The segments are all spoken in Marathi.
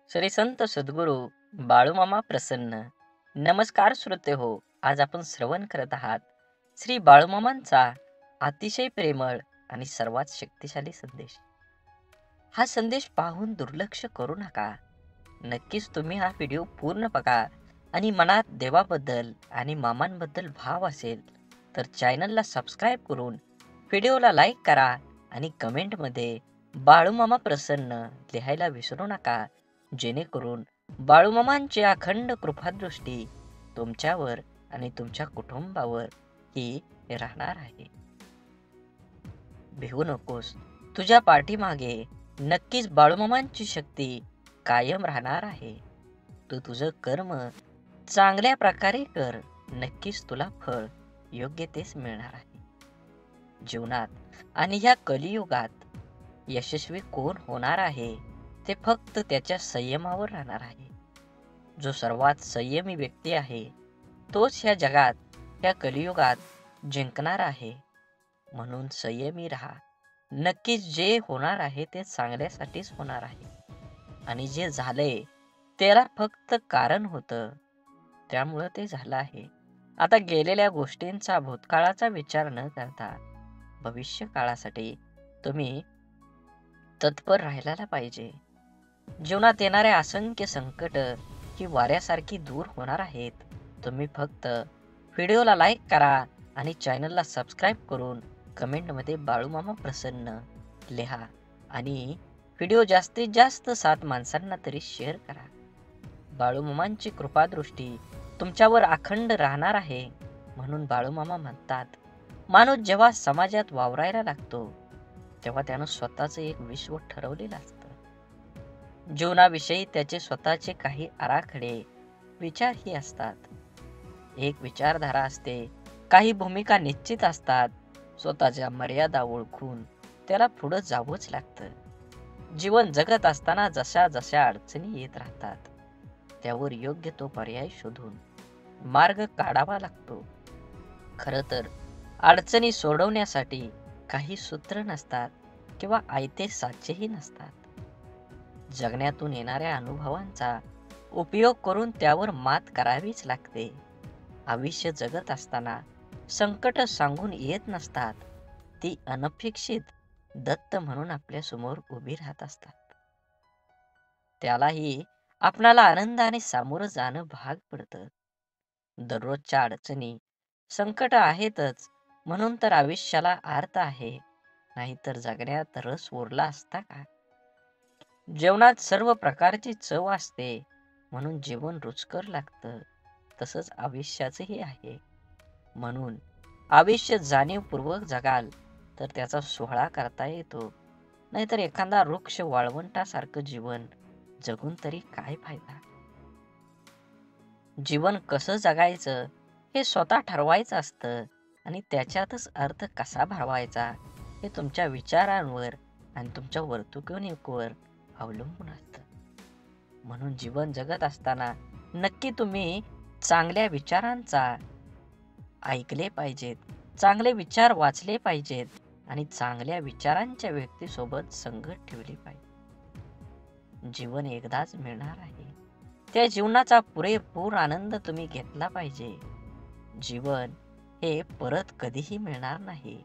श्री संत सद्गुरू बाळूमामा प्रसन्न. नमस्कार श्रोते हो. आज आपण श्रवण करत आहात श्री बाळूमामांचा अतिशय प्रेमळ आणि सर्वात शक्तिशाली संदेश. हा संदेश पाहून दुर्लक्ष करू नका. नक्कीच तुम्ही हा व्हिडिओ पूर्ण बघा आणि मनात देवाबद्दल आणि मामांबद्दल भाव असेल तर चॅनलला सबस्क्राईब करून व्हिडिओला लाईक करा आणि कमेंटमध्ये बाळूमामा प्रसन्न लिहायला विसरू नका, जेणेकरून बाळूमामांची अखंड कृपादृष्टी तुमच्यावर आणि तुमच्या कुटुंबावर ही राहणार आहे. भिवू नकोस, तुझ्या पाठीमागे नक्कीच बाळूमामांची शक्ती कायम राहणार आहे. तू तुझं कर्म चांगल्या प्रकारे कर, नक्कीच तुला फळ योग्य तेच मिळणार आहे. जीवनात आणि ह्या कलियुगात यशस्वी कोण होणार आहे ते फक्त त्याच्या संयमावर राहणार आहे. जो सर्वात संयमी व्यक्ती आहे तोच ह्या जगात, ह्या कलियुगात जिंकणार आहे. म्हणून संयमी राहा. नक्कीच जे होणार आहे ते चांगल्यासाठीच होणार आहे आणि जे झालंय त्याला फक्त कारण होतं, त्यामुळं ते झालं आहे. आता गेलेल्या गोष्टींचा, भूतकाळाचा विचार न करता भविष्य काळासाठी तुम्ही तत्पर राहायला पाहिजे. जीवनात येणारे असंख्य संकट ही वाऱ्यासारखी दूर होणार आहेत. तुम्ही फक्त व्हिडिओला लाईक करा आणि चॅनलला सबस्क्राईब करून कमेंटमध्ये बाळूमामा प्रसन्न लिहा आणि व्हिडिओ जास्तीत जास्त 7 माणसांना तरी शेअर करा. बाळूमामांची कृपादृष्टी तुमच्यावर अखंड राहणार आहे. म्हणून बाळूमामा म्हणतात, माणूस जेव्हा समाजात वावरायला लागतो तेव्हा त्यानं स्वतःचं एक विश्व ठरवलेलं असतं. जीवनाविषयी त्याचे स्वतःचे काही आराखडे, विचारही असतात. एक विचारधारा असते, काही भूमिका निश्चित असतात. स्वतःच्या मर्यादा ओळखून त्याला पुढं जावंच लागतं. जीवन जगत असताना जशा जशा अडचणी येत राहतात त्यावर योग्य तो पर्याय शोधून मार्ग काढावा लागतो. खरं तर अडचणी सोडवण्यासाठी काही सूत्र नसतात किंवा आयते साचेही नसतात. जगण्यातून येणाऱ्या अनुभवांचा उपयोग करून त्यावर मात करावीच लागते. आयुष्य जगत असताना संकट सांगून येत नसतात, ती अनपेक्षित दत्त म्हणून आपल्या समोर उभी राहत असतात. त्यालाही आपणाला आनंदाने सामोरं जाणं भाग पडतं. दररोजच्या अडचणी, संकट आहेतच म्हणून तर आयुष्याला अर्थ आहे, नाहीतर जगण्यात रस उरला असता का? जेवणात सर्व प्रकारची चव असते म्हणून जेवण रुचकर लागतं. तसंच आयुष्याचंही आहे. म्हणून आयुष्य जाणीवपूर्वक जगाल तर त्याचा सोहळा करता येतो. नाहीतर एखादा वृक्ष वाळवंटासारखं जीवन जगून तरी काय फायदा? जीवन कसं जगायचं हे स्वतः ठरवायचं असतं आणि त्याच्यातच अर्थ कसा भरवायचा हे तुमच्या विचारांवर आणि तुमच्या वर्तणुकीवर अवलंबून असतं. म्हणून जीवन जगत असताना नक्की तुम्ही चांगल्या विचारांचा ऐकले पाहिजेत, चांगले विचार वाचले पाहिजेत आणि चांगल्या विचारांच्या व्यक्तीसोबत संगत ठेवली पाहिजे. जीवन एकदाच मिळणार आहे, त्या जीवनाचा पुरेपूर आनंद तुम्ही घेतला पाहिजे. जीवन हे परत कधीही मिळणार नाही.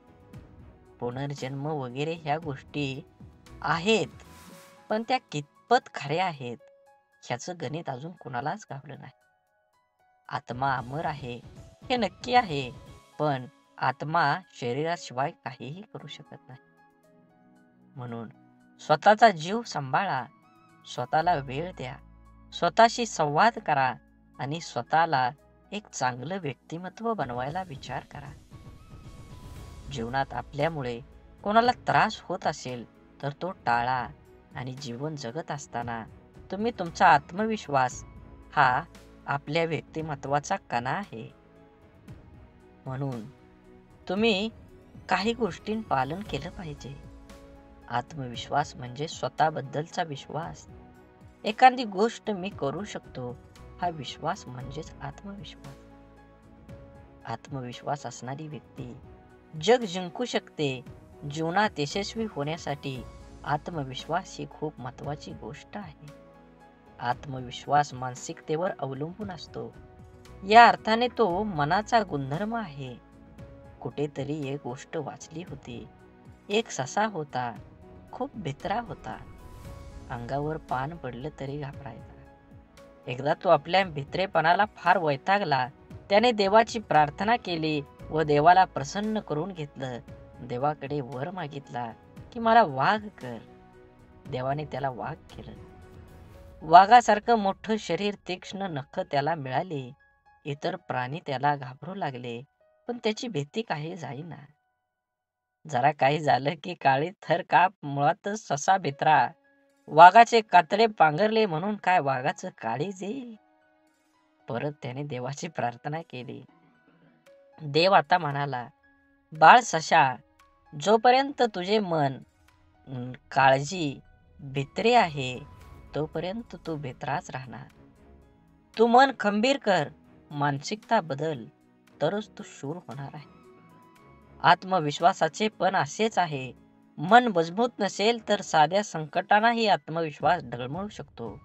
पुनर्जन्म वगैरे ह्या गोष्टी आहेत, पण त्या कितपत खऱ्या आहेत ह्याचं गणित अजून कुणालाच गावलं नाही. आत्मा अमर आहे हे नक्की आहे, पण आत्मा शरीराशिवाय काहीही करू शकत नाही. म्हणून स्वतःचा जीव सांभाळा, स्वतःला वेळ द्या, स्वतःशी संवाद करा आणि स्वतःला एक चांगलं व्यक्तिमत्व बनवायला विचार करा. जीवनात आपल्यामुळे कोणाला त्रास होत असेल तर तो टाळा आणि जीवन जगत असताना तुम्ही तुमचा आत्मविश्वास हा आपल्या व्यक्तिमत्वाचा कणा आहे. म्हणून तुम्ही काही गोष्टीं पालन केलं पाहिजे. आत्मविश्वास म्हणजे स्वतःबद्दलचा विश्वास. एखादी गोष्ट मी करू शकतो हा विश्वास म्हणजेच आत्मविश्वास. आत्मविश्वास असणारी व्यक्ती जग जिंकू शकते. जीवनात यशस्वी होण्यासाठी आत्मविश्वास ही खूप महत्त्वाची गोष्ट आहे. आत्मविश्वास मानसिकतेवर अवलंबून असतो. या अर्थाने तो मनाचा गुणधर्म आहे. कुठेतरी एक गोष्ट वाचली होती. एक ससा होता, खूप भित्रा होता. अंगावर पान पडलं तरी घाबरायचा. एकदा तो आपल्या भित्रेपणाला फार वैतागला. त्याने देवाची प्रार्थना केली व देवाला प्रसन्न करून घेतलं. देवाकडे वर मागितला की मला वाघ कर. देवाने त्याला वाघ केलं. वाघासारखं मोठं शरीर, तीक्ष्ण नखं त्याला मिळाली. इतर प्राणी त्याला घाबरू लागले, पण त्याची भीती काही जाईना. जरा काही झालं की काळी थर काप, मुळातच ससा भित्रा. वाघाचे कातडे पांघरले म्हणून काय वाघाचं काळीज येईल. परत त्याने देवाची प्रार्थना केली. देव आता म्हणाला, बाळ सशा, जोपर्यंत तुझे मन काळजी भित्रे आहे तोपर्यंत तू भित्राच राहणार. तू मन खंबीर कर, मानसिकता बदल, तरच तू शूर होणार आहे. आत्मविश्वासाचे पण असेच आहे. मन मजबूत नसेल तर साध्या संकटांनाही आत्मविश्वास डळमळू शकतो.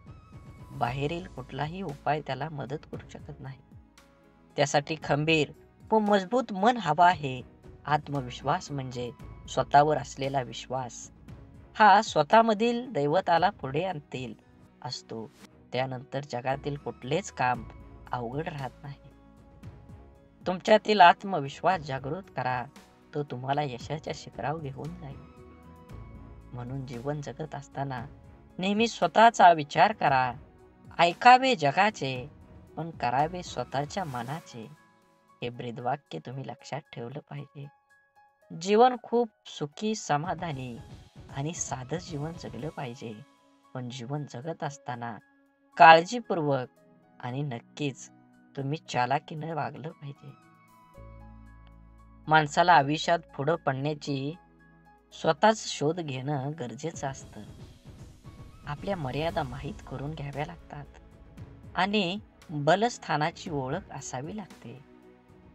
बाहेरील कुठलाही उपाय त्याला मदत करू शकत नाही. त्यासाठी खंबीर व मजबूत मन हवा आहे. आत्मविश्वास म्हणजे स्वतःवर असलेला विश्वास. हा स्वतःमधील दैवताला पुढे आणतील असतो. त्यानंतर जगातील कुठलेच काम अवघड राहत नाही. तुमच्यातील आत्मविश्वास जागृत करा. तो तुम्हाला यशाच्या शिखरावर घेऊन जाईल. म्हणून जीवन जगत असताना नेहमी स्वतःचा विचार करा. ऐकावे जगाचे, पण करावे स्वतःच्या मनाचे. हे ब्रीदवाक्य तुम्ही लक्षात ठेवलं पाहिजे. जीवन खूप सुखी, समाधानी आणि साधं जीवन जगलं पाहिजे. पण जीवन जगत असताना काळजीपूर्वक आणि नक्कीच तुम्ही चालाकीनं वागलं पाहिजे. माणसाला आयुष्यात पुढं पडण्याची स्वतःच शोध घेणं गरजेचं असतं. आपल्या मर्यादा माहीत करून घ्याव्या लागतात आणि बलस्थानाची ओळख असावी लागते.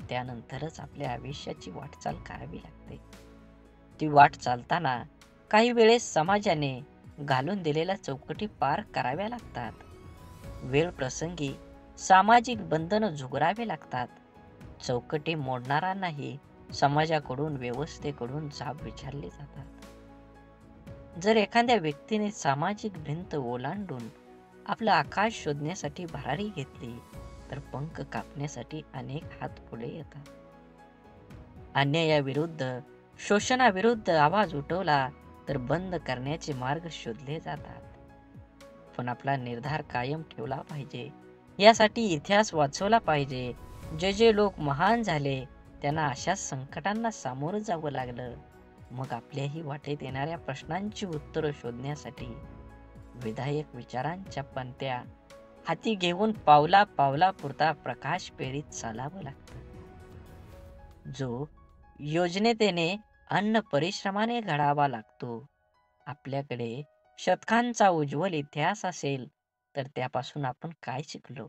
त्यानंतरच आपल्या आयुष्याची वाटचाल करावी लागते. ती वाट चालताना काही वेळेस समाजाने घालून दिलेल्या चौकटी पार कराव्या लागतात. वेळ प्रसंगी सामाजिक बंधनं झुगारावे लागतात. चौकटी मोडणाऱ्यांनाही समाजाकडून, व्यवस्थेकडून जाब विचारले जातात. जर एखाद्या व्यक्तीने सामाजिक भिंत ओलांडून आपलं आकाश शोधण्यासाठी भरारी घेतली तर पंख कापण्यासाठी अनेक हात पुढे येतात. अन्यायाविरुद्ध, शोषणाविरुद्ध आवाज उठवला तर बंद करण्याचे मार्ग शोधले जातात. पण आपला निर्धार कायम ठेवला पाहिजे. यासाठी इतिहास वाचवला पाहिजे. जे जे लोक महान झाले त्यांना अशा संकटांना सामोरं जावं लागलं. मग आपल्याही वाटेत येणाऱ्या प्रश्नांची उत्तरं शोधण्यासाठी विधायक विचारांच्या पंत्या हाती घेऊन पावला पावला पुरता प्रकाश पेरीत चालावं लागतं. जो योजनेने अन्न परिश्रमाने घडावा लागतो. आपल्याकडे शतकांचा उज्ज्वल इतिहास असेल तर त्यापासून आपण काय शिकलो?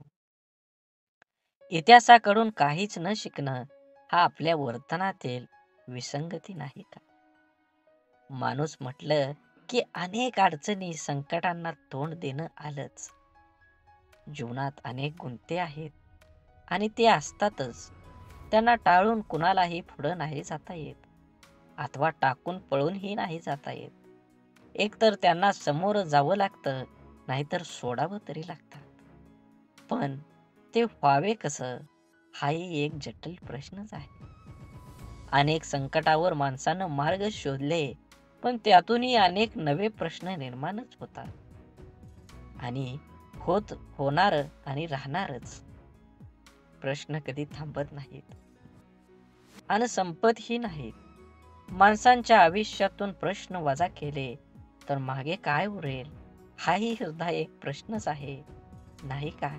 इतिहासाकडून काहीच न शिकणं हा आपल्या वर्तनातील विसंगती नाही का? माणूस म्हटलं की अनेक अडचणी, संकटांना तोंड देणं आलंच. जीवनात अनेक गुंते आहेत आणि ते असतातच. त्यांना टाळून कुणालाही पुढं नाही जाता येत, अथवा टाकून पळूनही नाही जाता येत. एकतर त्यांना समोर जावं लागतं, नाहीतर सोडावं तरी लागतं. पण ते व्हावे कसं, हाही एक जटिल प्रश्नच आहे. अनेक संकटावर माणसानं मार्ग शोधले, पण त्यातूनही अनेक नवे प्रश्न निर्माणच होतात आणि होणार आणि राहणारच. प्रश्न कधी थांबत नाहीत आणि संपतही नाहीत. माणसांच्या आयुष्यातून प्रश्न वजा केले तर मागे काय उरेल, हाही सुद्धा एक प्रश्नच आहे, नाही का?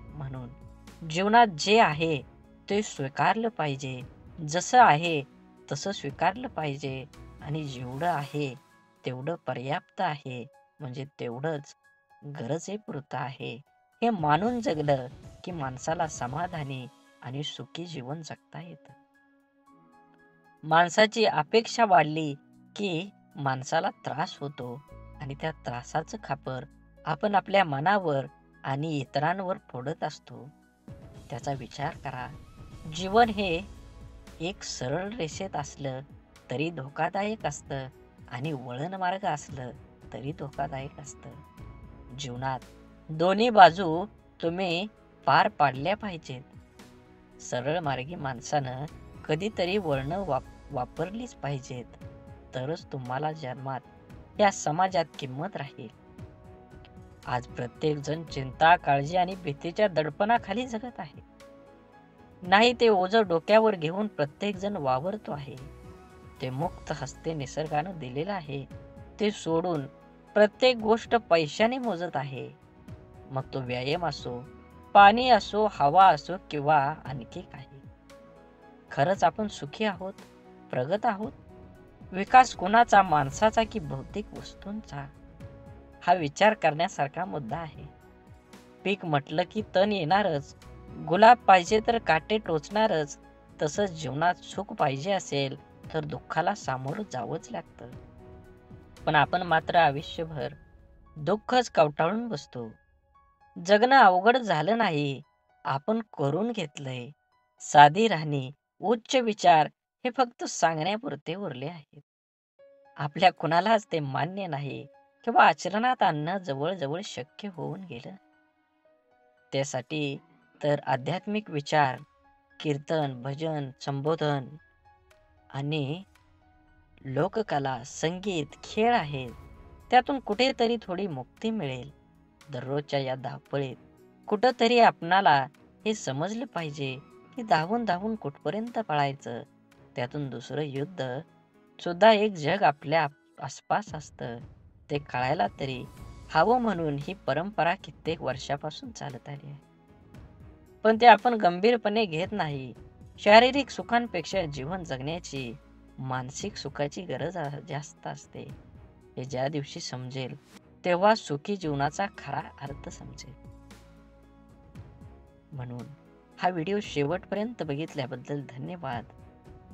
म्हणून जीवनात जे आहे ते स्वीकारलं पाहिजे. जसं आहे तसं स्वीकारलं पाहिजे आणि जेवढं आहे तेवढं पर्याप्त आहे, म्हणजे तेवढंच गरजेपुरतं आहे, हे मानून जगलं की माणसाला समाधानी आणि सुखी जीवन जगता येतं. माणसाची अपेक्षा वाढली की माणसाला त्रास होतो आणि त्या त्रासाचं खापर आपण आपल्या मनावर आणि इतरांवर फोडत असतो त्याचा विचार करा. जीवन हे एक सरळ रेषेत असलं तरी धोकादायक असतं आणि वळण मार्ग असलं तरी धोकादायक असतं. जीवनात दोन्ही बाजू तुम्ही पार पाडल्या पाहिजेत. सरळ मार्गी माणसानं कधीतरी वळणं वापरलीच पाहिजेत, तरच तुम्हाला जन्मात या समाजात किंमत राहील. आज प्रत्येक जण चिंता, काळजी आणि भीतीच्या दडपणाखाली जगत आहे. नाही ते ओझं डोक्यावर घेऊन प्रत्येक जण वावरतो आहे. ते मुक्त हस्ते निसर्गानं दिलेलं आहे ते सोडून प्रत्येक गोष्ट पैशाने मोजत आहे. मग तो व्यायाम असो, पाणी असो, हवा असो किंवा आणखी काही. खरंच आपण सुखी आहोत, प्रगत आहोत? विकास कुणाचा, माणसाचा की भौतिक वस्तूंचा? हा विचार करण्यासारखा मुद्दा आहे. पीक म्हटलं की तण येणारच, गुलाब पाहिजे तर काटे टोचणारच. तसंच जीवनात सुख पाहिजे असेल तर दुःखाला सामोरं जावंच लागतं. पण आपण मात्र आयुष्यभर दुःखच कवटाळून बसतो. जगणं अवघड झालं नाही, आपण करून घेतलंय. साधी राहणी, उच्च विचार हे फक्त सांगण्यापुरते उरले आहेत. आपल्या कुणालाच ते मान्य नाही किंवा आचरणात आणणं जवळजवळ शक्य होऊन गेलं. त्यासाठी तर आध्यात्मिक विचार, कीर्तन, भजन, संबोधन आणि लोककला, संगीत, खेळ आहेत. त्यातून कुठेतरी थोडी मुक्ती मिळेल. दररोजच्या या धावपळीत कुठंतरी आपणाला हे समजलं पाहिजे की धावून धावून कुठपर्यंत पळायचं. त्यातून दुसरं युद्ध सुद्धा एक जग आपल्या आसपास असतं. ते कळायला तरी हवं म्हणून ही परंपरा कित्येक वर्षापासून चालत आली आहे. पण ते आपण गंभीरपणे घेत नाही. शारीरिक सुखांपेक्षा जीवन जगण्याची मानसिक सुखाची गरज जास्त असते. हे ज्या दिवशी समजेल तेव्हा सुखी जीवनाचा खरा अर्थ समजेल. म्हणून हा व्हिडिओ शेवटपर्यंत बघितल्याबद्दल धन्यवाद.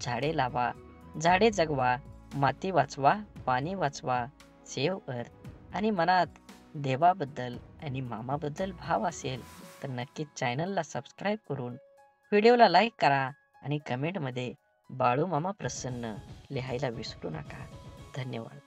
झाडे लावा, झाडे जगवा, माती वाचवा, पाणी वाचवा, सेव्ह अर्थ. आणि मनात देवाबद्दल आणि मामाबद्दल भाव असेल तर नक्कीच चॅनलला सबस्क्राईब करून व्हिडिओला लाईक करा आणि कमेंटमध्ये बाळू मामा प्रसन्न लिहायला विसरू नका. धन्यवाद.